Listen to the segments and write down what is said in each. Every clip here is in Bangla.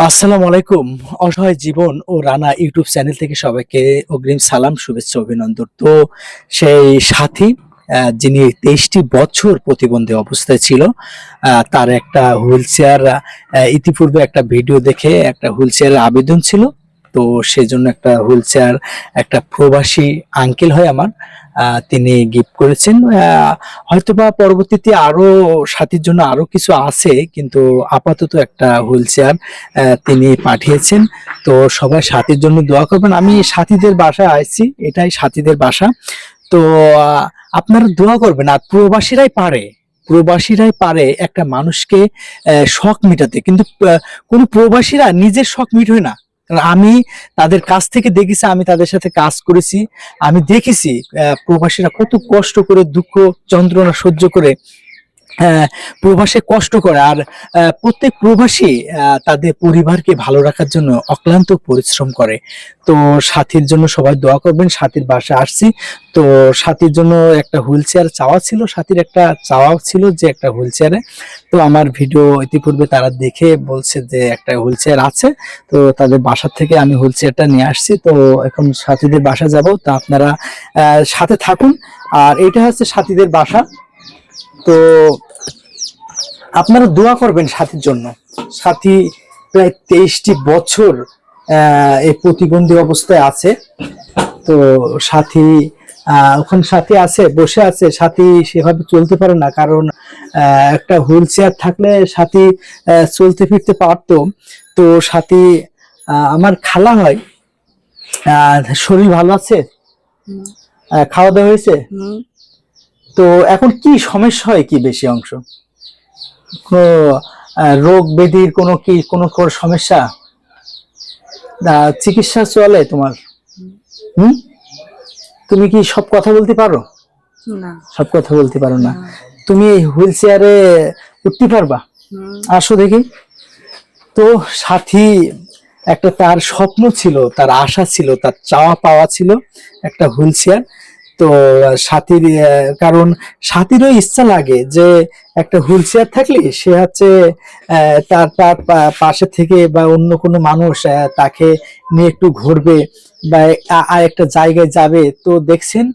আসসালামু আলাইকুম। অসহায় জীবন ও রানা ইউটিউব চ্যানেল থেকে সবাইকে অগ্রিম সালাম, শুভেচ্ছা, অভিনন্দন। তো সেই সাথী যিনি ২৩টি বছর প্রতিবন্ধী অবস্থায় ছিল, তার একটা হুইল চেয়ার, ইতিপূর্বে একটা ভিডিও দেখে একটা হুইল চেয়ারের আবেদন ছিল। তো সেজন্য একটা হুইল চেয়ার একটা প্রবাসী আঙ্কেল হয় আমার, তিনি গিফট করেছেন। হয়তোবা পরবর্তীতে আরো সাথীর জন্য আরো কিছু আছে, কিন্তু আপাতত একটা হুইল চেয়ার তিনি পাঠিয়েছেন। তো সবাই সাথীর জন্য দোয়া করবেন। আমি সাথীদের বাসায় আসছি, এটাই সাথীদের বাসা। তো আপনারা দোয়া করবেন। আর প্রবাসীরাই পারে একটা মানুষকে শখ মেটাতে, কিন্তু কোনো প্রবাসীরা নিজের শখ মিটবে না। কারণ আমি তাদের কাছ থেকে দেখেছি, আমি তাদের সাথে কাজ করেছি, আমি দেখেছি প্রবাসীরা কত কষ্ট করে, দুঃখ যন্ত্রণা সহ্য করে প্রবাসে কষ্ট করে। আর প্রত্যেক প্রবাসী তাদের পরিবারকে ভালো রাখার জন্য অক্লান্ত পরিশ্রম করে। তো সাথীর জন্য সবাই দোয়া করবেন। সাথীর বাসায় আসছি, তো সাথীর জন্য একটা হুইল চেয়ার চাওয়া ছিল, সাথীর একটা চাওয়া ছিল যে একটা হুইল চেয়ারে। তো আমার ভিডিও ইতিপূর্বে তারা দেখে বলছে যে একটা হুইল চেয়ার আছে। তো তাদের বাসা থেকে আমি হুইল চেয়ারটা নিয়ে আসছি। তো এখন সাথীদের বাসা যাব, তা আপনারা সাথে থাকুন। আর এটা হচ্ছে সাথীদের বাসা। তো আপনারা দোয়া করবেন সাথীর জন্য। সাথী প্রায় 23টি বছর এই প্রতিবন্ধী অবস্থায় আছে। তো সাথী ওখানে সাথী আছে, বসে আছে। সাথী সেভাবে চলতে পারে না, কারণ একটা হুইল চেয়ার থাকলে সাথী চলতে ফিরতে পারতো। তো সাথী আমার খালা হয়। শরীর ভালো আছে? খাওয়া দাওয়া হয়েছে? তো এখন কি সমস্যা হয়, কি বেশি অংশ কোনো রোগ ব্যাধির কোনো সমস্যা? চিকিৎসা চলে তোমার? হুম তুমি কি সব কথা বলতে পারো? না। সব কথা বলতে পারো না। তুমি হুইল চেয়ারে উঠতে পারবা? আসো দেখি। তো সাথী একটা তার স্বপ্ন ছিল, তার আশা ছিল, তার চাওয়া পাওয়া ছিল একটা হুইল চেয়ার। তো সাথীর কারণ সাথীরও ইচ্ছা লাগে যে একটা হুইল চেয়ার থাকলে সে হচ্ছে তার তার পাশে থেকে বা অন্য কোনো মানুষ তাকে নিয়ে একটু ঘুরবে বা আর একটা জায়গায় যাবে। তো দেখছেন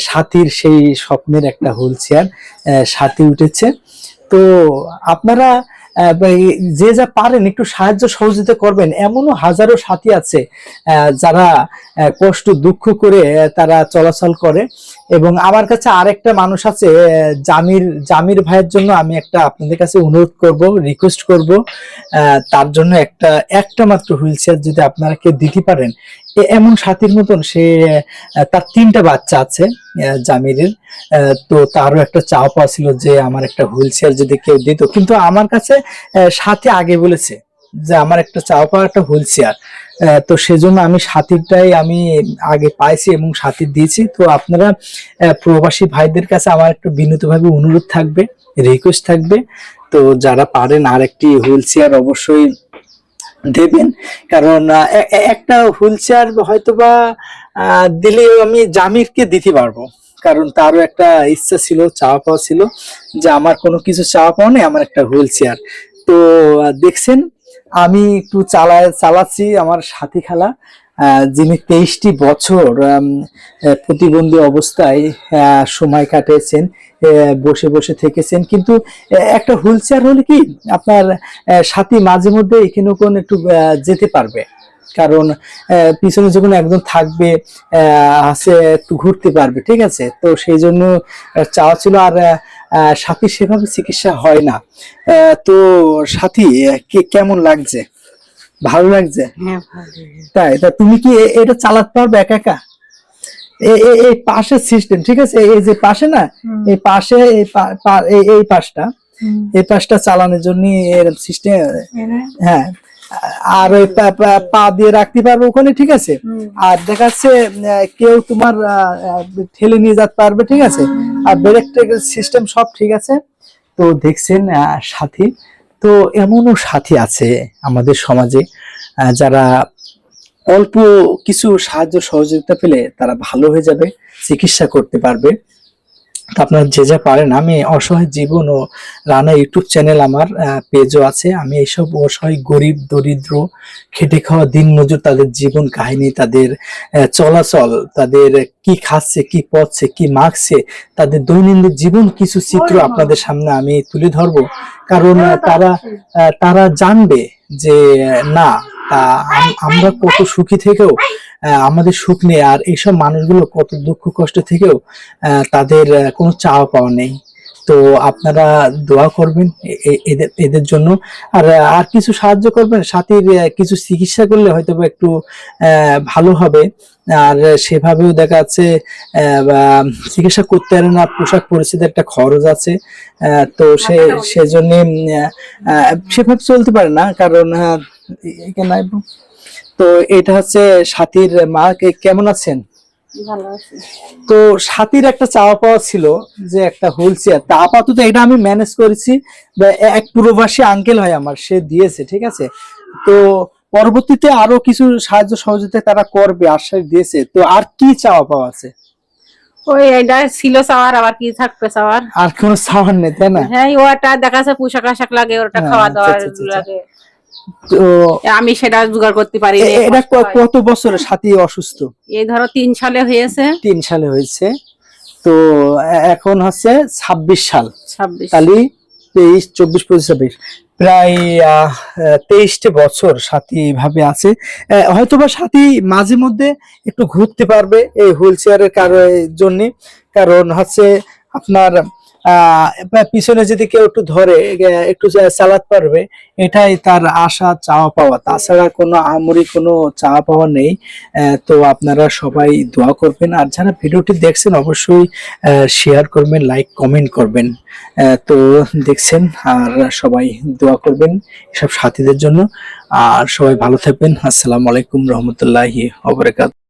সাথীর সেই স্বপ্নের একটা হুইল চেয়ার সাথী উঠেছে। তো আপনারা যে যা পারেন একটু সাহায্য সহযোগিতা করবেন। এমনও হাজারো সাথী আছে যারা কষ্ট দুঃখ করে তারা চলাচল করে। এবং আমার কাছে আরেকটা মানুষ আছে, জামির ভাইয়ের জন্য আমি একটা আপনাদের কাছে অনুরোধ করব, রিকোয়েস্ট করব, তার জন্য একটা একটা মাত্র হুইল চেয়ার যদি আপনারা কেউ দিতে পারেন। এমন সাথীর মতন সে তার 3টা বাচ্চা আছে জামিরের। তো তারও একটা চাওয়া পাওয়া ছিল যে আমার একটা হুইল চেয়ার যদি কেউ দিত। কিন্তু আমার কাছে সাথী আগে বলেছে যে আমার একটা চাওয়া পাওয়া একটা হুইল চেয়ার। তো সেজন্য আমি সাথীরটাই আমি আগে পাইছি এবং সাথী দিয়েছি। তো আপনারা প্রবাসী ভাইদের কাছে আমার একটু বিনীতভাবে অনুরোধ থাকবে, রিকোয়েস্ট থাকবে, তো যারা পারেন আর একটি হুইল চেয়ার অবশ্যই দেবেন। কারণ একটা হুইল চেয়ার হয়তোবা দিলে আমি জামিরকে দিতে পারবো, কারণ তারও একটা ইচ্ছা ছিল, চাওয়া পাওয়া ছিল যে আমার কোনো কিছু চাওয়া পাওয়া নেই, আমার একটা হুইল চেয়ার। তো দেখছেন আমি একটু চালাচ্ছি আমার সাথী খেলা, যিনি 23টি বছর প্রতিবন্ধী অবস্থায় সময় কাটিয়েছেন, বসে বসে থেকেছেন। কিন্তু একটা হুইল চেয়ার হলে কি আপনার সাথী মাঝে মধ্যে এখানে ওখানে একটু যেতে পারবে, কারণ পিছনে যখন একজন থাকবে আছে একটু ঘুরতে পারবে, ঠিক আছে? তো সেই জন্য চাওয়া ছিল। আর সাথী সেভাবে চিকিৎসা হয় না। তো সাথী কেমন লাগছে? ভালো লাগছে? হ্যাঁ, ভালো। তাই? তা তুমি কি এটা চালাতে পারবে একা একা? এই পাশের সিস্টেম, ঠিক আছে? এই যে পাশে না, এই পাশে এই পাশটা, এই পাশটা চালানোর জন্য এরকম সিস্টেম। হ্যাঁ, আর ওই পা দিয়ে রাখতে পারবে ওখানে, ঠিক আছে? আর দেখা যাচ্ছে কেউ তোমার ঠেলে নিয়ে যেতে পারবে, ঠিক আছে? আর ব্রেক সিস্টেম সব ঠিক আছে। তো দেখছেন সাথী, তো এমনও সাথী আছে আমাদের সমাজে যারা অল্প কিছু সাহায্য সহযোগিতা পেলে তারা ভালো হয়ে যাবে, চিকিৎসা করতে পারবে। তো আপনারা যে যা পারেন, আমি অসহায় জীবন ও রানা ইউটিউব চ্যানেল আমার পেজও আছে। আমি এইসব অসহায় গরিব দরিদ্র খেটে খাওয়া দিনমজুর তাদের জীবন কাহিনী, তাদের চলাচল, তাদের কি খাচ্ছে কি পড়ছে কি মাখছে, তাদের দৈনন্দিন জীবন কিছু চিত্র আপনাদের সামনে আমি তুলে ধরবো। কারণ তারা জানবে যে না, তা আমরা কত সুখী থেকেও আমাদের সুখ নেই, আর এইসব মানুষগুলো কত দুঃখ কষ্ট থেকেও তাদের কোনো চাওয়া পাওয়া নেই। তো আপনারা দোয়া করবেন এদের এদের জন্য, আর আর কিছু সাহায্য করবেন। সাথীর কিছু চিকিৎসা করলে হয়তো বা একটু ভালো হবে। আর সেভাবেও দেখা যাচ্ছে বা চিকিৎসা করতে পারে না, পোশাক পরিচ্ছদের একটা খরচ আছে। তো সেজন্য সেভাবে চলতে পারে না, কারণ এখানে তো এটা হচ্ছে সাথীর মা। কেমন আছেন? ভালো আছে। তো সাথীর একটা চাওয়া পাওয়া ছিল যে একটা হুইল চেয়ার, তা আপাতত এটা আমি ম্যানেজ করেছি। এক প্রবাসী আঙ্কেল হয় আমার, সে দিয়েছে, ঠিক আছে। তো পরবর্তীতে আরো কিছু সাহায্য সহযোগিতা তারা করবে আশ্বাস দিয়েছে। তো আর কি চাওয়া পাওয়া আছে? ওই এটা ছিল চাওয়ার, আবার কি থাকবে চাওয়ার? আর কোনো চাওয়ার নেই, তাই না? হ্যাঁ, ওটা দেখা যাচ্ছে পোশাক আশাক লাগে, ওটা খাওয়া দাওয়া লাগে। তো আমি সেটা জোগাড় করতে পারি। এটা কত বছরের সাথী অসুস্থ? এই ধরো 3 সালে হয়েছে। 3 সালে হয়েছে। তো এখন হচ্ছে 26 সাল, 26। তাহলে 23, 24, 25, 26, প্রায় 23টে বছর সাথী এইভাবে আছে। হয়তোবা সাথী মাঝে মধ্যে একটু ঘুরতে পারবে এই হুইল চেয়ারের জন্য। কারণ হচ্ছে আপনার পিছনে যদি কেউ একটু ধরে একটু চালাতে পারবে, এটাই তার আশা চাওয়া পাওয়া। তাছাড়া কোনো আমরি কোনো চাওয়া পাওয়া নেই। তো আপনারা সবাই দোয়া করবেন, আর যারা ভিডিওটি দেখছেন অবশ্যই শেয়ার করবেন, লাইক কমেন্ট করবেন। তো দেখছেন, আর সবাই দোয়া করবেন সব সাথীদের জন্য। আর সবাই ভালো থাকবেন। আসসালামু আলাইকুম রহমতুল্লাহি ওয়া বারাকাতুহু।